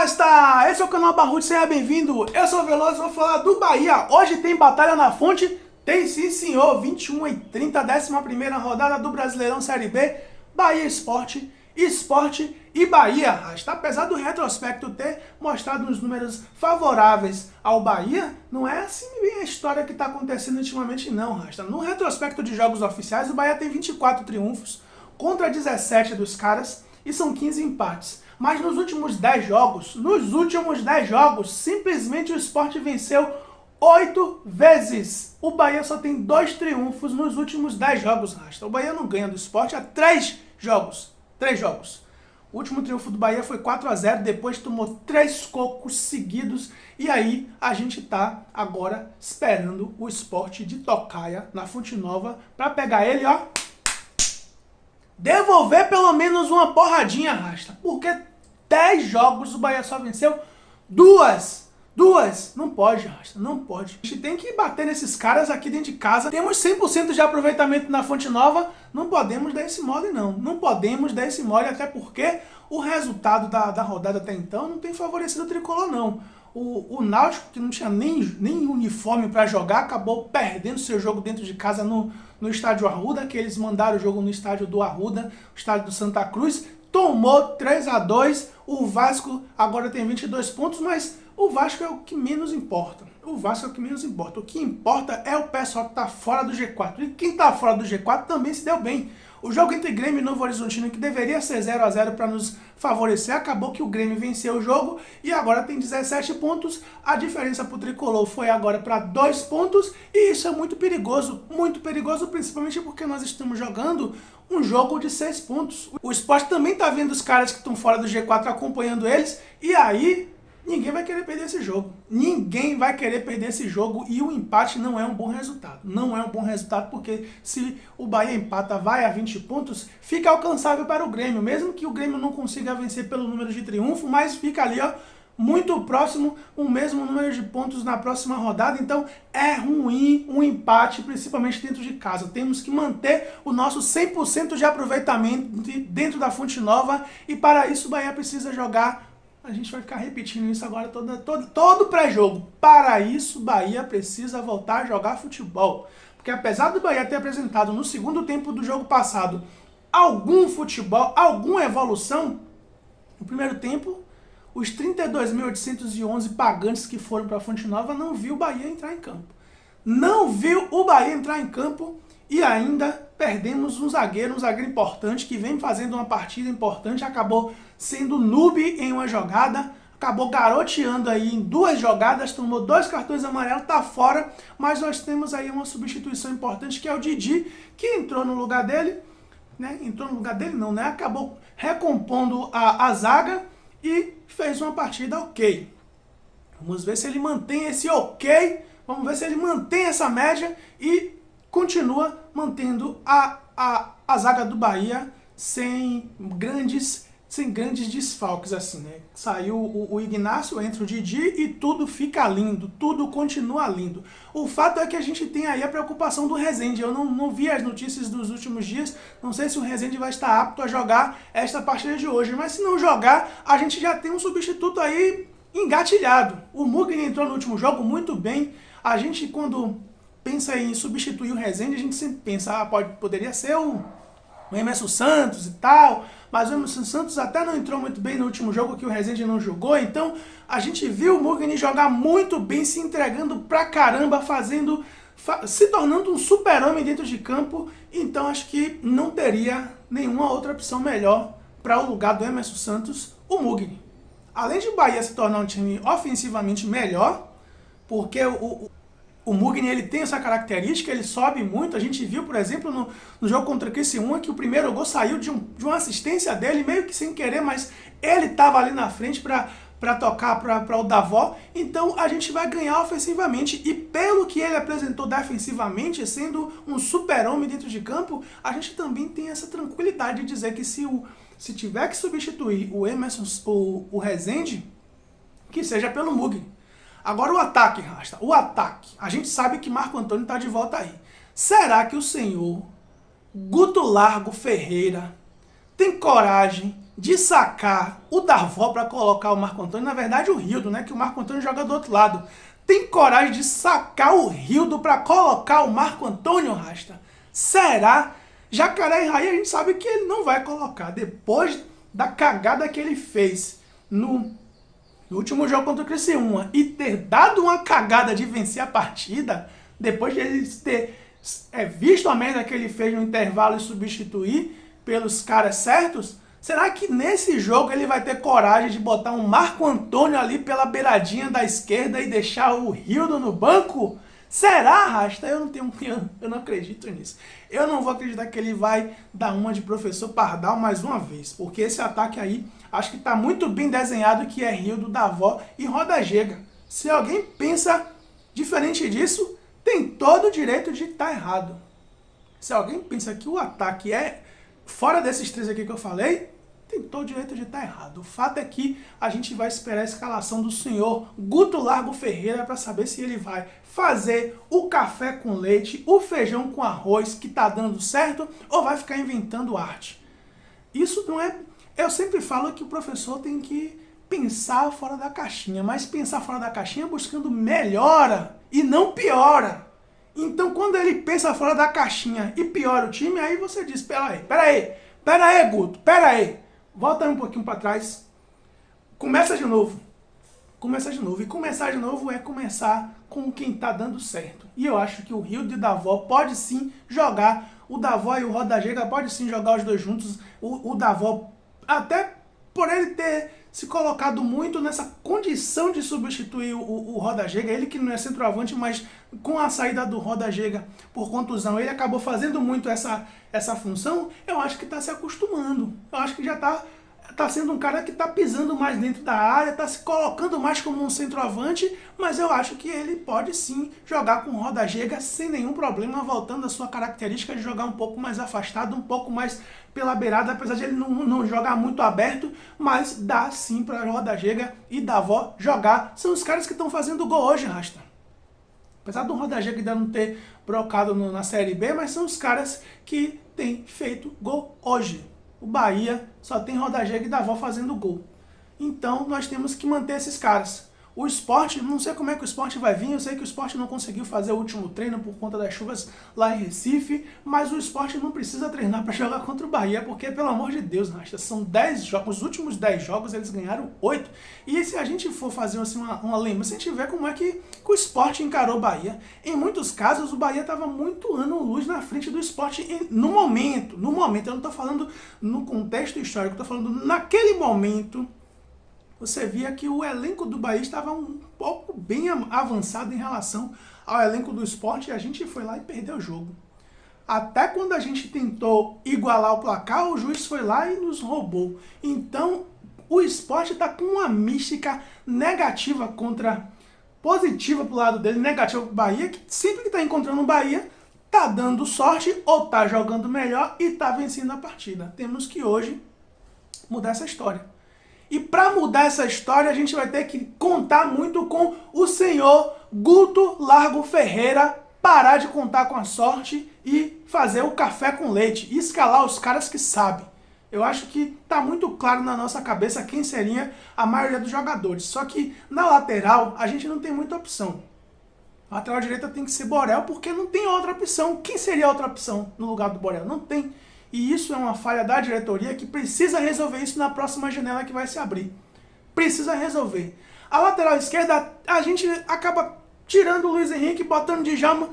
Rasta! Esse é o canal Barrude, seja bem-vindo. Eu sou o Veloso e vou falar do Bahia. Hoje tem Batalha na Fonte? Tem sim, senhor. 21h30, 11ª rodada do Brasileirão Série B. Bahia Esporte e Bahia, Rasta. Apesar do retrospecto ter mostrado uns números favoráveis ao Bahia, não é assim bem a história que está acontecendo ultimamente não, Rasta. No retrospecto de jogos oficiais, o Bahia tem 24 triunfos contra 17 dos caras e são 15 empates. Mas nos últimos 10 jogos, simplesmente o Sport venceu 8 vezes. O Bahia só tem 2 triunfos nos últimos 10 jogos, Rasta. O Bahia não ganha do Sport há 3 jogos. 3 jogos. O último triunfo do Bahia foi 4-0, depois tomou 3 cocos seguidos. E aí a gente tá agora esperando o Sport de Tocaia, na Fonte Nova, para pegar ele, ó. Devolver pelo menos uma porradinha, Rasta. Porque 10 jogos o Bahia só venceu 2. Não pode, Rasta. Não pode. A gente tem que bater nesses caras aqui dentro de casa. Temos 100% de aproveitamento na Fonte Nova. Não podemos dar esse mole, não. Não podemos dar esse mole, até porque o resultado da rodada até então não tem favorecido o Tricolor, não. O Náutico, que não tinha nem uniforme para jogar, acabou perdendo seu jogo dentro de casa no estádio Arruda, que eles mandaram o jogo no estádio do Arruda, o estádio do Santa Cruz, tomou 3-2, o Vasco agora tem 22 pontos, mas o Vasco é o que menos importa. O que importa é o pessoal que está fora do G4, e quem está fora do G4 também se deu bem. O jogo entre Grêmio e Novo Horizontino, que deveria ser 0-0 para nos favorecer, acabou que o Grêmio venceu o jogo e agora tem 17 pontos. A diferença para o Tricolor foi agora para 2 pontos e isso é muito perigoso, principalmente porque nós estamos jogando um jogo de 6 pontos. O Sport também está vendo os caras que estão fora do G4 acompanhando eles e aí ninguém vai querer perder esse jogo. E o empate não é um bom resultado. Não é um bom resultado porque se o Bahia empata, vai a 20 pontos, fica alcançável para o Grêmio. Mesmo que o Grêmio não consiga vencer pelo número de triunfo, mas fica ali, ó, muito próximo, o mesmo número de pontos na próxima rodada. Então é ruim um empate, principalmente dentro de casa. Temos que manter o nosso 100% de aproveitamento dentro da Fonte Nova e para isso o Bahia precisa jogar. A gente vai ficar repetindo isso agora todo pré-jogo. Para isso, o Bahia precisa voltar a jogar futebol. Porque apesar do Bahia ter apresentado no segundo tempo do jogo passado algum futebol, alguma evolução, no primeiro tempo, os 32.811 pagantes que foram para a Fonte Nova não viu o Bahia entrar em campo. E ainda perdemos um zagueiro importante que vem fazendo uma partida importante, acabou sendo noob em uma jogada, acabou garoteando aí em 2 jogadas, tomou 2 cartões amarelos, tá fora, mas nós temos aí uma substituição importante que é o Didi, que entrou no lugar dele, acabou recompondo a zaga e fez uma partida ok. Vamos ver se ele mantém esse ok, vamos ver se ele mantém essa média e continua mantendo a zaga do Bahia sem grandes desfalques, assim, né? Saiu o Ignacio, entra o Didi e tudo fica lindo, tudo continua lindo. O fato é que a gente tem aí a preocupação do Rezende. Eu não vi as notícias dos últimos dias, não sei se o Rezende vai estar apto a jogar esta partida de hoje, mas se não jogar, a gente já tem um substituto aí engatilhado. O Mugni entrou no último jogo muito bem. A gente, quando pensa em substituir o Rezende, a gente sempre pensa, poderia ser o Emerson Santos e tal, mas o Emerson Santos até não entrou muito bem no último jogo que o Rezende não jogou, então a gente viu o Mugni jogar muito bem, se entregando pra caramba, se tornando um super-homem dentro de campo, então acho que não teria nenhuma outra opção melhor para o lugar do Emerson Santos, o Mugni. Além de o Bahia se tornar um time ofensivamente melhor, porque o Mugni ele tem essa característica, ele sobe muito. A gente viu, por exemplo, no jogo contra o Criciúma, que o primeiro gol saiu de uma assistência dele, meio que sem querer, mas ele estava ali na frente para tocar para o Davó. Então a gente vai ganhar ofensivamente. E pelo que ele apresentou defensivamente, sendo um super-homem dentro de campo, a gente também tem essa tranquilidade de dizer que se tiver que substituir o Emerson, o Rezende, que seja pelo Mugni. Agora o ataque, Rasta, o ataque. A gente sabe que Marco Antônio está de volta aí. Será que o senhor Guto Largo Ferreira tem coragem de sacar o Davó para colocar o Marco Antônio, na verdade o Rildo, né, que o Marco Antônio joga do outro lado, tem coragem de sacar o Rildo para colocar o Marco Antônio, Rasta? Será? Jacaré e Raí a gente sabe que ele não vai colocar. Depois da cagada que ele fez no último jogo contra o Criciúma e ter dado uma cagada de vencer a partida, depois de ele ter visto a merda que ele fez no intervalo e substituir pelos caras certos, será que nesse jogo ele vai ter coragem de botar um Marco Antônio ali pela beiradinha da esquerda e deixar o Rildo no banco? Será, Rasta? Eu não acredito nisso. Eu não vou acreditar que ele vai dar uma de professor Pardal mais uma vez, porque esse ataque aí acho que está muito bem desenhado, que é Rildo, Davó e Roda Gega. Se alguém pensa diferente disso, tem todo o direito de estar errado. Se alguém pensa que o ataque é fora desses três aqui que eu falei, tem todo o direito de estar errado. O fato é que a gente vai esperar a escalação do senhor Guto Largo Ferreira para saber se ele vai fazer o café com leite, o feijão com arroz que tá dando certo, ou vai ficar inventando arte. Isso não é... Eu sempre falo que o professor tem que pensar fora da caixinha, mas pensar fora da caixinha buscando melhora e não piora. Então quando ele pensa fora da caixinha e piora o time, aí você diz, pera aí, Guto, pera aí. Volta um pouquinho para trás, começa de novo. E começar de novo é começar com quem tá dando certo. E eu acho que o Rildo e o Davó pode sim jogar, o Davó e o Roda Gega pode sim jogar os dois juntos. O Davó, até por ele ter se colocado muito nessa condição de substituir o Roda Gega, ele que não é centroavante, mas com a saída do Roda Gega por contusão, ele acabou fazendo muito essa função. Eu acho que está se acostumando. Eu acho que já tá sendo um cara que está pisando mais dentro da área, está se colocando mais como um centroavante, mas eu acho que ele pode sim jogar com Roda Gega sem nenhum problema, voltando à sua característica de jogar um pouco mais afastado, um pouco mais pela beirada, apesar de ele não jogar muito aberto, mas dá sim para Roda Gega e Davó jogar. São os caras que estão fazendo gol hoje, Rasta. Apesar do Roda Gega ainda não ter brocado na Série B, mas são os caras que têm feito gol hoje. O Bahia só tem Roda Gega e Davó fazendo gol. Então nós temos que manter esses caras. O Sport, não sei como é que o Sport vai vir, eu sei que o Sport não conseguiu fazer o último treino por conta das chuvas lá em Recife, mas o Sport não precisa treinar para jogar contra o Bahia, porque, pelo amor de Deus, Rasta, são 10 jogos, os últimos 10 jogos eles ganharam 8. E se a gente for fazer assim, uma lembrança, a gente vê como é que o Sport encarou o Bahia. Em muitos casos, o Bahia estava muito ano-luz na frente do Sport no momento, eu não estou falando no contexto histórico, estou falando naquele momento. Você via que o elenco do Bahia estava um pouco bem avançado em relação ao elenco do Sport e a gente foi lá e perdeu o jogo. Até quando a gente tentou igualar o placar, o juiz foi lá e nos roubou. Então, o Sport está com uma mística negativa positiva pro lado dele, negativa pro Bahia, que sempre que está encontrando o Bahia, tá dando sorte ou tá jogando melhor e tá vencendo a partida. Temos que hoje mudar essa história. E para mudar essa história, a gente vai ter que contar muito com o senhor Guto Largo Ferreira, parar de contar com a sorte e fazer o café com leite, e escalar os caras que sabem. Eu acho que está muito claro na nossa cabeça quem seria a maioria dos jogadores. Só que na lateral, a gente não tem muita opção. A lateral direita tem que ser Borel, porque não tem outra opção. Quem seria a outra opção no lugar do Borel? Não tem. E isso é uma falha da diretoria que precisa resolver isso na próxima janela que vai se abrir. Precisa resolver. A lateral esquerda, a gente acaba tirando o Luiz Henrique, botando Djalma,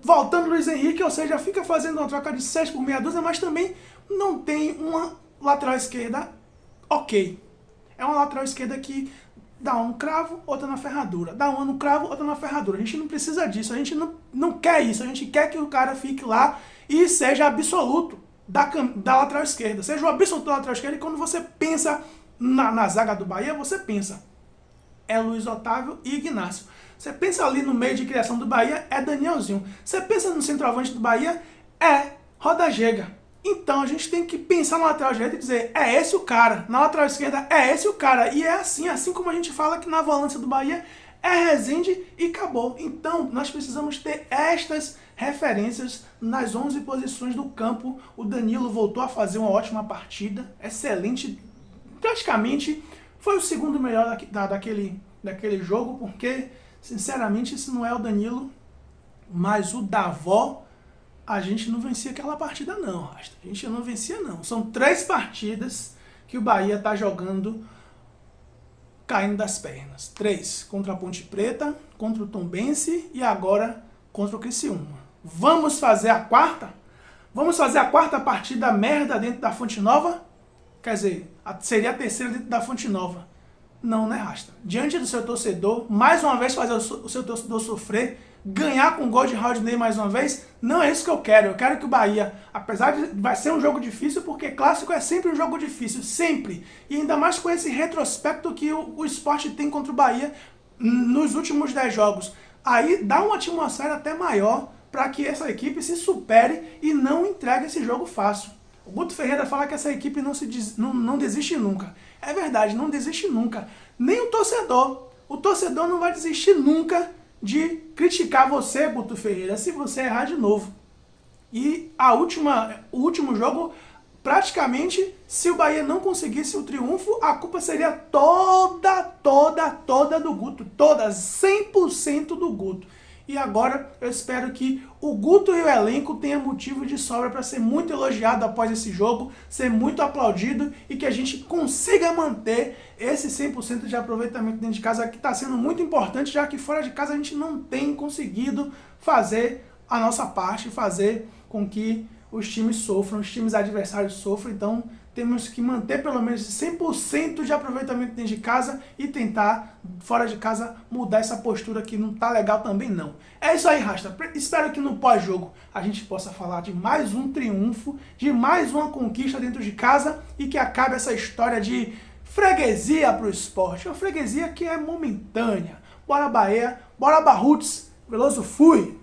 voltando o Luiz Henrique, ou seja, fica fazendo uma troca de 6 por meia dúzia, mas também não tem uma lateral esquerda ok. É uma lateral esquerda que dá um cravo, outra na ferradura. Dá um no cravo, outra na ferradura. A gente não precisa disso, a gente não quer isso. A gente quer que o cara fique lá e seja absoluto da lateral esquerda. Seja o absoluto da lateral esquerda, e quando você pensa na zaga do Bahia, você pensa é Luiz Otávio e Ignacio. Você pensa ali no meio de criação do Bahia, é Danielzinho. Você pensa no centroavante do Bahia, é Roda Gega. Então a gente tem que pensar na lateral direita e dizer, é esse o cara. Na lateral esquerda, é esse o cara. E é assim como a gente fala que na volância do Bahia é Rezende e acabou. Então nós precisamos ter estas referências nas 11 posições do campo. O Danilo voltou a fazer uma ótima partida, excelente praticamente foi o segundo melhor daquele jogo, porque, sinceramente, se não é o Danilo, mas o Davó, a gente não vencia aquela partida não, Rasta. A gente não vencia não. São 3 partidas que o Bahia tá jogando caindo das pernas. 3 contra a Ponte Preta, contra o Tombense e agora contra o Criciúma. Vamos fazer a quarta? Vamos fazer a quarta partida merda dentro da Fonte Nova? Quer dizer, seria a terceira dentro da Fonte Nova. Não, né, Rasta? Diante do seu torcedor, mais uma vez fazer o seu torcedor sofrer, ganhar com gol de Rodinei mais uma vez, não é isso que eu quero. Eu quero que o Bahia, apesar de vai ser um jogo difícil, porque clássico é sempre um jogo difícil, sempre. E ainda mais com esse retrospecto que o Sport tem contra o Bahia nos últimos 10 jogos. Aí dá uma atmosfera até maior para que essa equipe se supere e não entregue esse jogo fácil. O Guto Ferreira fala que essa equipe não desiste nunca. É verdade, não desiste nunca. Nem o torcedor. O torcedor não vai desistir nunca de criticar você, Guto Ferreira, se você errar de novo. E o último jogo, praticamente, se o Bahia não conseguisse o triunfo, a culpa seria toda do Guto. Toda, 100% do Guto. E agora eu espero que o Guto e o elenco tenham motivo de sobra para ser muito elogiado após esse jogo, ser muito aplaudido e que a gente consiga manter esse 100% de aproveitamento dentro de casa, que está sendo muito importante, já que fora de casa a gente não tem conseguido fazer a nossa parte, fazer com que os times sofram, os times adversários sofram. Então temos que manter pelo menos 100% de aproveitamento dentro de casa e tentar, fora de casa, mudar essa postura que não tá legal também não. É isso aí, Rasta. Espero que no pós-jogo a gente possa falar de mais um triunfo, de mais uma conquista dentro de casa e que acabe essa história de freguesia pro Sport. Uma freguesia que é momentânea. Bora Bahia, bora Barruts, Veloso fui!